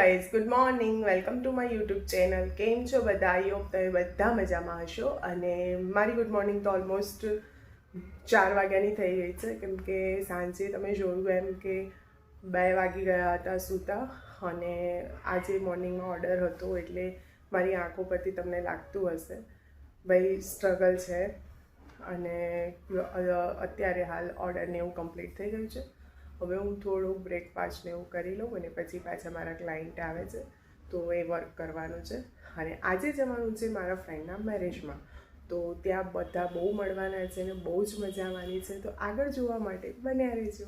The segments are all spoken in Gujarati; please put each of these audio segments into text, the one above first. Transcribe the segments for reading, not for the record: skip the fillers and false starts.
Guys good morning welcome to my YouTube channel. કેમ છો બધા? આઈ હોપ તમે બધા મજામાં હશો. અને મારી ગુડ મોર્નિંગ તો ઓલમોસ્ટ 4 વાગ્યાની થઈ ગઈ છે, કેમ કે સાંજે તમે જોયું એમ કે 2 વાગી ગયા હતા સૂતા. અને આજે મોર્નિંગમાં ઓર્ડર હતો એટલે મારી આંખો પરથી તમને લાગતું હશે ભાઈ સ્ટ્રગલ છે. અને અત્યારે હાલ ઓર્ડરને એવું કમ્પ્લીટ થઈ ગયું છે. હવે હું થોડુંક બ્રેકફાસ્ટ ને એવું કરી લઉં અને પછી પાછા મારા ક્લાયન્ટ આવે છે તો એ વર્ક કરવાનું છે. અને આજે જવાનું છે મારા ફ્રેન્ડના મેરેજમાં, તો ત્યાં બધા બહુ મળવાના છે અને બહુ જ મજા આવવાની છે. તો આગળ જોવા માટે બન્યા રહેજો.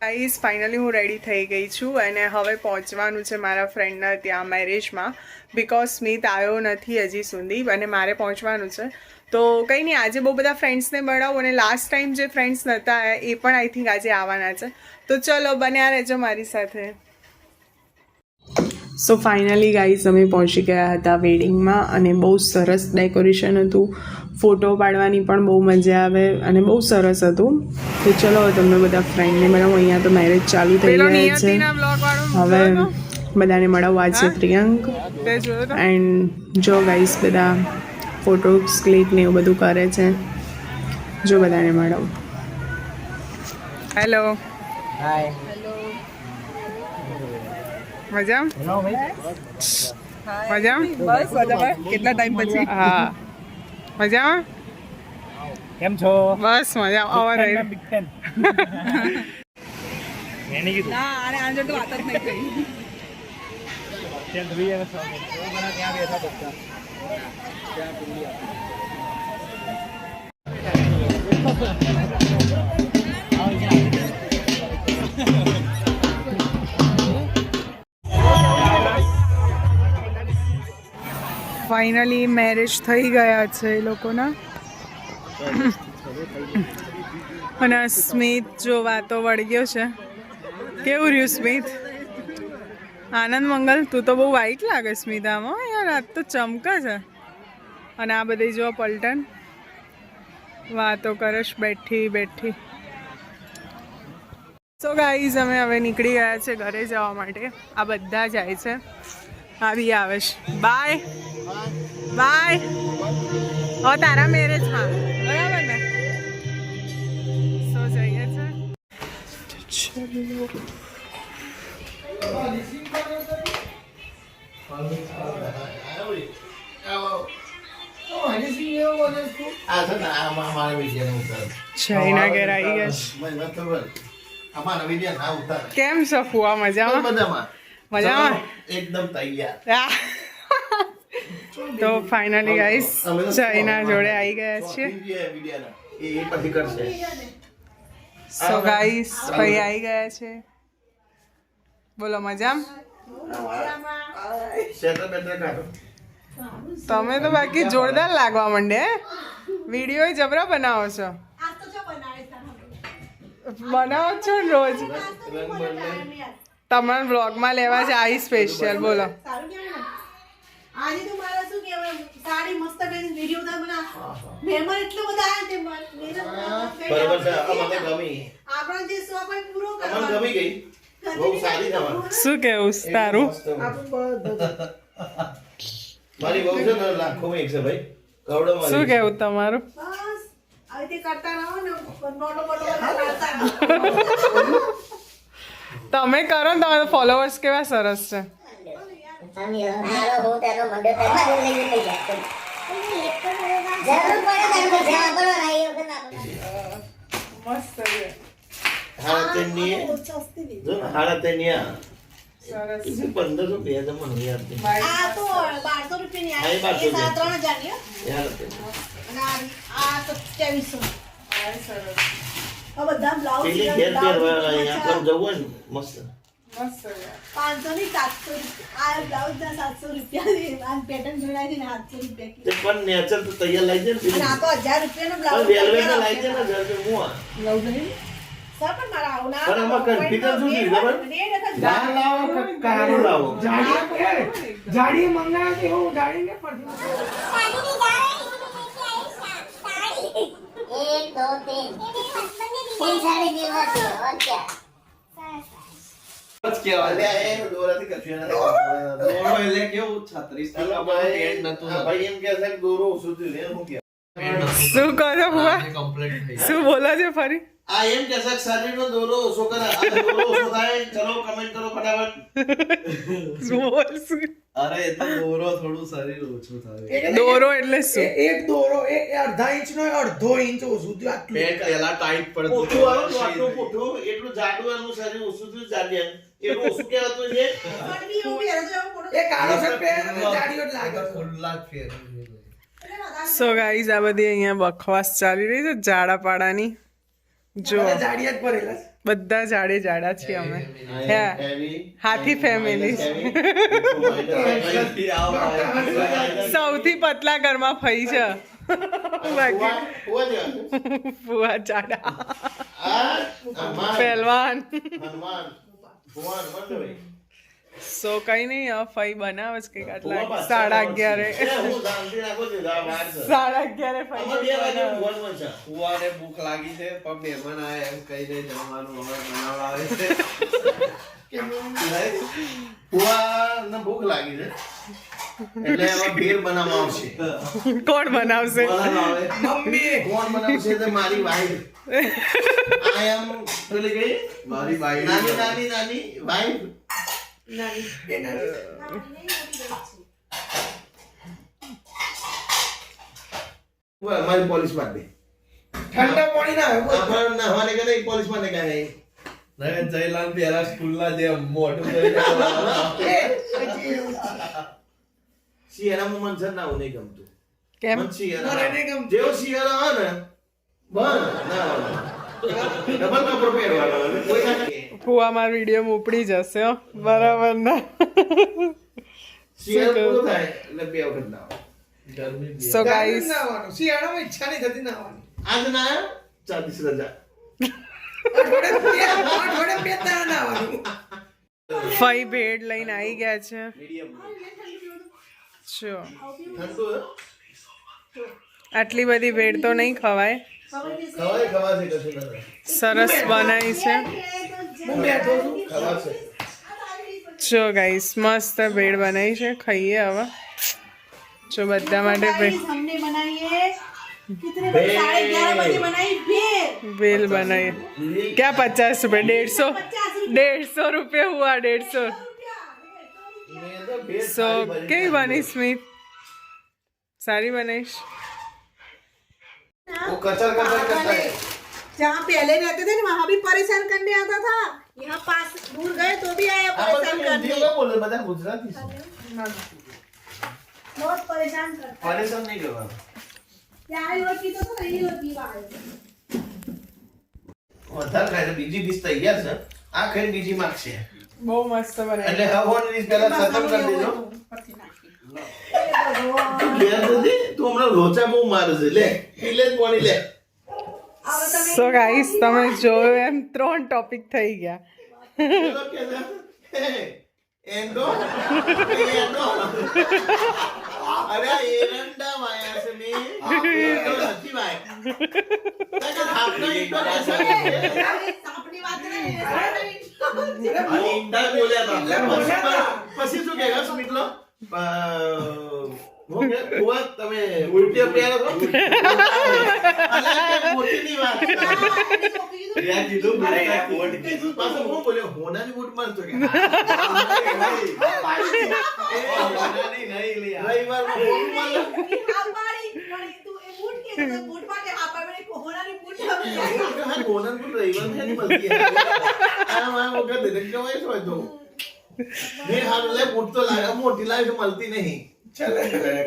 ગાઈઝ ફાઇનલી હું રેડી થઈ ગઈ છું અને હવે પહોંચવાનું છે મારા ફ્રેન્ડના ત્યાં મેરેજમાં. બિકોઝ સ્મિત આવ્યો નથી હજી સુધી અને મારે પહોંચવાનું છે. તો કંઈ નહીં, આજે બહુ બધા ફ્રેન્ડ્સને મળાવું અને લાસ્ટ ટાઈમ જે ફ્રેન્ડ્સ નહોતા એ પણ આઈ થિંક આજે આવવાના છે. તો ચલો બન્યા રહેજો મારી સાથે. સો ફાઇનલી ગાઈઝ અમે પહોંચી ગયા હતા વેડિંગમાં અને બહુ સરસ ડેકોરેશન હતું. ફોટો પાડવાની પણ બહુ મજા આવે અને બહુ સરસ હતું. તો ચલો તમને બધા ફ્રેન્ડને મળાવું. અહીંયા તો મેરેજ ચાલુ થઈ ગયા છે. હવે બધાને મળાવું. આ છે પ્રિયંક એન્ડ જો ગાઈઝ બધા ફોટોસ ક્લિક ને એવું બધું કરે છે. જો બધાને મળાવું. હેલો, હાય. મજા હેલો ભાઈ. મજા બસ મજામાં. કેટલા ટાઈમ પછી? હા મજામાં. કેમ છો? બસ મજા આવે. Big fan. મેં કીધું ના આને આને જોડે તો વાત જ નહીં કરી. ત્યાં ધોઈ આવે સૌ ત્યાં બેઠા બધા. ફાઇનલી મેરેજ થઈ ગયા છે એ લોકોના. અને સ્મિત જો વાતો વળગ્યો છે. કેવું રહ્યું સ્મિત? આનંદ મંગલ. તું તો બહુ વ્હાઈટ લાગે સ્મિત આમાં યાર, આજ તો ચમકે છે. અને આ બધી જો પલટન વાતો કરશ બેઠી બેઠી. સો ગાઈઝ અમે હવે નીકળી ગયા છે ઘરે જવા માટે. આ બધા જાય છે, આવી આવે છે. Bye bye. હવે તારા મેરેજમાં બરાબર ને? સો જઈએ છે. ચાઇના ઘેર આવી ગયા છે. કેમ છો ફુવા? મજામાં? મજામાં એકદમ તૈયાર. તો ફાઇનલી ગાઈસ ચાઇના જોડે આવી ગયા છીએ. એ પછી કરશે. સો ગાઈસ ભાઈ આવી ગયા છે. બોલો મજામાં? શેટર બેટર કાઢો. તમે તો બાકી જોરદાર લાગવા માંડે. વિડીયો જબરા બનાવો છો. બનાવો છો ને રોજ. રંગ બદલે. તમારા બ્લોગમાં લેવા છે આવી સ્પેશિયલ. બોલો. આજે તો મારા શું કહેવાય, સાડી મસ્ત કરીને વિડિયો ઉતાર બના. મહેમાન એટલો બધા આયા તે બરાબર છે. અમને ગમી. આપણો જે શોખ હોય પૂરો અમને કરવાનો. ગમી ગઈ. બહુ સારી તમારી. શું કેવું તારું? મારી બહુ છે ને લાખોમાં એક છે ભાઈ. કરોડો મારી. શું કેવું તમારું? બસ હવે તે કરતા રહો ને, નોટો બોટો કરતા. તમે કરો ને, તમારા ફોલોવર્સ કેવા સરસ છે. મસ્ત છે. હાડા તેની સસ્તી દી. જો ને હાડા તેની આ. સરસ. 1500 2000 માં નહીં આપતી. આ તો 1200 રૂપિયાની હા, એ આવી. 1200 એ 3000 ની હો. હાડા તેની. અને આ 2700. આ સરસ. આ બધા બ્લાઉઝ પેલી ઘેર પહેરવા અહીંયા પર જવું હોય ને મસ્ત. મસ્ત છે. 500 ની 700 રૂપિયા. આ બ્લાઉઝ ના 700 રૂપિયા. આ પેટર્ન જોડાઈ ને 800 રૂપિયા. તે પણ નેચર તો તૈયાર લાવી દે ને પેલી. અને આ તો 1000 રૂપિયાનો બ્લાઉઝ. પણ વેલ્વેટ ના લાવી દે ને જર હું આ. બ્લાઉઝ નહીં સર પણ મારા આવના પણ આમાં કન્ફિડન્સ શું છે ખબર? લાલ લાવો કે કાળો લાવો. જાડી મંગાવે કે હું જાડી ને પડતી. 1 2 3 3 साढ़े 3 और क्या અલ્યા, એ દોરાથી કશું નથી. અલ્યા, ભાઈ એમ કહે છે કે દોરો ઓછું થયું. એ શું કહે? શું કહો છો ફુવા? શું બોલો છો ફરી? આ એમ કહે છે કે શરીરનો દોરો ઓછો કરે. આ દોરો ઓછો થાય. ચલો કમેન્ટ કરો ફટાફટ. શું બોલશું? અરે એ તો દોરો થોડું શરીર ઓછું થાય. દોરો એટલે શું? એક દોરો એક અડધા ઇંચ નો અડધો ઇંચ ઓછું થયું આટલું. પેટ પેલા ટાઈટ પડતું મોટું આવે તો આટલું મોટું, એટલું જાડું એનું શરીર ઓછું થયું જાડિયા. એટલું ઓછું કહેવાતું છે. પણ બી એવું પહેરે છે, એવું મોટું. એ કાળો શર્ટ પહેરે તો જાડીઓ જ લાગે છે. ખુલ્લા જ ફેર એટલે વધારે સો ગાઈઝ આ બધી અહીંયા બકવાસ ચાલી રહી છે જાડા પાડાની. જો બધા જાડિયા જ ભરેલા છે. બધા જાડે જાડા છીએ અમે. હે Heavy. હાથી ફેમિલી. સૌથી પતલા ઘરમાં ફઈ છે. બાકી હોવા દે. ફુવા જાડા આ હનુમાન. પહેલવાન. હનુમાન. ભગવાન મંડળી. સો કઈ નહીં હવે ફઈ બનાવે છે કંઈક આટલા ભગવાન પાછા 11:30 એ હું શાંતિ રાખું છું. આ વાર છે. 11:30 ફઈ આમાં 2 વાગે બનાવે. ભગવાનમાં છે. કુવાને ભૂખ લાગી છે પણ મહેમાન આયા એમ કહીને જમવાનું હવે બનાવડાવે છે. ફુવાને ભૂખ લાગી છે એટલે એમાં ભેળ બનાવવામાં આવશે. કોણ બનાવશે? બનાવે. મમ્મી કોણ બનાવશે? તો મારી વાઈફ. આઈ એમ પેલી કઈ મારી બાઈ નાની નાની નાની વાઈફ. મારી પોલીસ માટે ઠંડા પાણી ના આવે. આપણે નહાવાને કે નહીં, પોલીસ માટે કહે નહીં. નહીં, જયલાલ પેલા સ્કૂલના જેમ મોઢું જોઈને શિયાળામાં મને છે ને આવું નહીં ગમતું. કેમ? મને શિયાળા મને નહીં ગમતું. જેવો શિયાળો આવે ને બસ ના ડબલ કપડો પહેરવાનો. કોઈ ના કહે. ફુવા મારો વિડીયો ઉપડી જશે હો. બરાબર ના. શિયાળો પૂરો થાય એટલે 2 વખત નાવા. ગરમી બે. સો ગાઈસ ગાઈસ નાવાનું. શિયાળામાં ઈચ્છા નહીં થતી નાવાની. આજ ના 40 રજા. અઠવાડિયે બે દાડા નાવાનું. ફઈ ભેડ લઈને આવી ગયા છે. મીડિયમ જો ઠંડુ હે? આટલી બધી ભેડ તો નહીં ખવાય. ખવાશે કશું નથી. સરસ બનાવી છે. હું બેઠો છું. ખવાશે. જો ગાઈસ મસ્ત ભેડ બનાવી છે. ખાઈએ હવે. જો બધા માટે ભેળ हमने बनाई है कितने बजे? 11:30 बजे बनाई भेल। ભેલ બનાવી. क्या 50 रुपये? 150 रुपये हुआ. 150. સો કેવી બની સ્મિત? સારી બનાવીશ. वो कचर कचर करता है. जहाँ पहले रहते थे ना वहाँ भी परेशान करने आता था, यहाँ पास दूर गए तो भी आया परेशान करने। बोले બધા ગુજરાતી છે. बहुत परेशान करता है। પરેશાન નહીં કરવાનું. यहाँ ये लोग पीते तो नहीं लोग पीवा है। વધારે ખાય તો બીજી ડીશ તૈયાર છે. આ ખાઈને બીજી માગશે. બહુ મસ્ત બનાવી. એટલે હવાની ડીશ પહેલા ખતમ કરી દેજો. તું ઘેર જતી? તું હમણાં લોચા બહુ મારે છે. લે પી લે જ પાણી લે. સો ગાઈસ તમે જોયું એમ 3 ટોપિક થઈ ગયા. પેલો કે છે, "હે, એંડો, એંડો." અરે આ એરંડા વાયા છે મેં. એંડો નથી વાયા. તાકે થાપનો ઈંડો રહેશે કે? अपनी बात नहीं है। અને ઈંડા બોલ્યા હતા. પછી શું કહે સ્મિતલો? હું કે બુઆ તમે ઉલટી પહેરો છો? અલા કે મોટીની વાત. ત્યાં કીધું બોલતા કોટ કીધું. પાછો હું બોલ્યો હોનાની બૂટ મારતો કે હોનાની નહીં લે આ. રવિવારમાં બૂટ મારલો. हमारी तू ये बूट के तो बूट माके आप मेरे कोहना ने बूट હોનાની બૂટ રવિવારમાં નહીં મળતી. આ મારા વખત દરેક કવાય છે તો મેં હાલ લે બૂટ તો લાવ્યા મોટી લાવી તો મળતી નહીં. ચાલે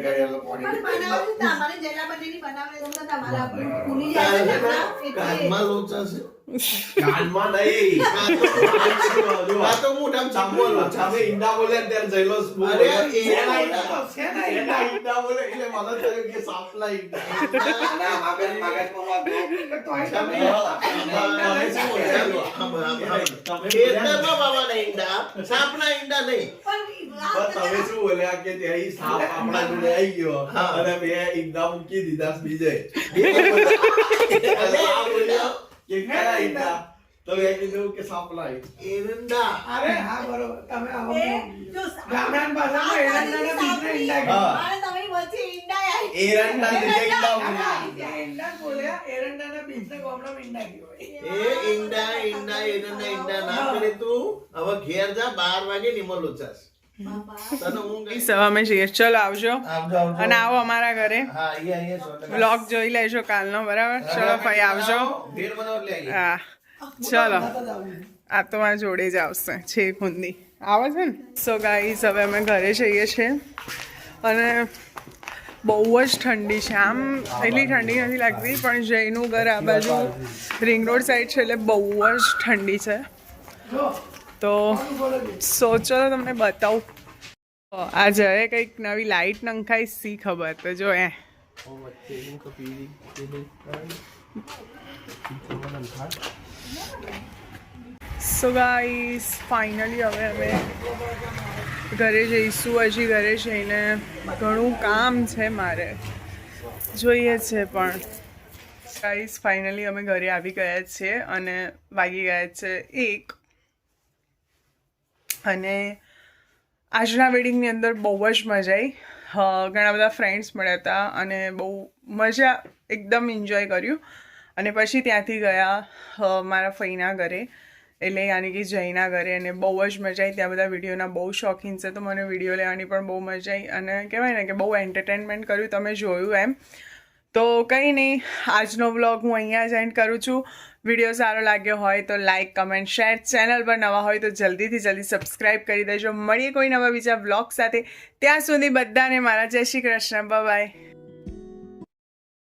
કરેલો પાણી. પણ બનાવ્યું તો અમારે જેલા બંનેની બનાવને તો તમારા ભૂલી જાય છે ને એટલે કાનમાં લોચા છે. કાનમાં નહીં. આ તો મોઢામાં ચાંપોલો. સામે ઈંડા બોલ્યા ત્યારે જયલો સ્કૂલ અરે બોલ્યા. એના ઈંડા. એના ઈંડા બોલે એટલે મને થયું કે સાપલા ઈંડા. ખેતરમાં વાવવાના ઈંડા, સાપના ઈંડા નહીં. પણ તમે શું બોલ્યા કે ત્યાં સાપ આપણા જોડે આવી ગયો હા. અને મેં ઈંડા મૂકી દીધા બીજે અને આ બોલ્યો કે કયા ઈંડા તો મેં કીધું કે સપ્લાય એરંડા અરે હા બરોબર તમે આવો એ જો ગામડાની ભાષામાં એરંડાના બીજને ઈંડા કહેવાય. મારે તમારી વચ્ચે ઈંડા આવી. એરંડા લીધે ઈંડા ઈંડા. ઈંડા જ બોલ્યા એરંડાના બીજને ગામડામાં ઈંડા કહેવાય. એ ઈંડા એરંડા ના કરે તું હવે ઘેર જા 12 વાગે નિમલ ઉચાસ તને હું કહીશ. હવે અમે જઈએ, ચલો આવજો આવજો અને આવો અમારા ઘરે, હા અહીંયા વ્લોગ જોઈ લેજો કાલનો, બરાબર? ચલો ભાઈ આવજો. ભેળ બનાવ લે આવી. હા ચલો, આ તો મારા જોડે જ આવશે છે ખુંદી આવે છે ને. સો ગાઈઝ હવે અમે ઘરે જઈએ છીએ અને બહુ જ ઠંડી છે. આમ એટલી ઠંડી નથી લાગતી, પણ જયનું ઘર આ બાજુ રિંગ રોડ સાઈડ છે એટલે બહુ જ ઠંડી છે. તો સોચો તમને બતાવું, આ જયે કંઈક નવી લાઈટ નંખાઈ સી ખબર, તો જો સો ગાઈસ ફાઇનલી હવે અમે ઘરે જઈશું. હજી ઘરે જઈને ઘણું કામ છે મારે, જોઈએ છે. પણ ગાઈસ ફાઇનલી અમે ઘરે આવી ગયા છીએ અને વાગી ગયા છે 1. અને આજના વેડિંગની અંદર બહુ જ મજા આવી. ઘણા બધા ફ્રેન્ડ્સ મળ્યા હતા અને બહુ મજા, એકદમ એન્જોય કર્યું. અને પછી ત્યાંથી ગયા મારા ફઈના ઘરે, એટલે યાની કે જયના ઘરે, અને બહુ જ મજા આવી. ત્યાં બધા વિડીયોના બહુ શોખીન છે, તો મને વિડીયો લેવાની પણ બહુ મજા આવી અને કહેવાય ને કે બહુ એન્ટરટેનમેન્ટ કર્યું, તમે જોયું એમ. તો કંઈ નહીં, આજનો વ્લોગ હું અહીંયા જ એન્ડ કરું છું. વિડીયો સારો લાગ્યો હોય તો લાઇક, કમેન્ટ, શેર. ચેનલ પર નવા હોય તો જલ્દીથી જલ્દી સબસ્ક્રાઈબ કરી દેજો. મળીએ કોઈ નવા બીજા વ્લોગ સાથે. ત્યાં સુધી બધાને મારા જય શ્રી કૃષ્ણ. બાય.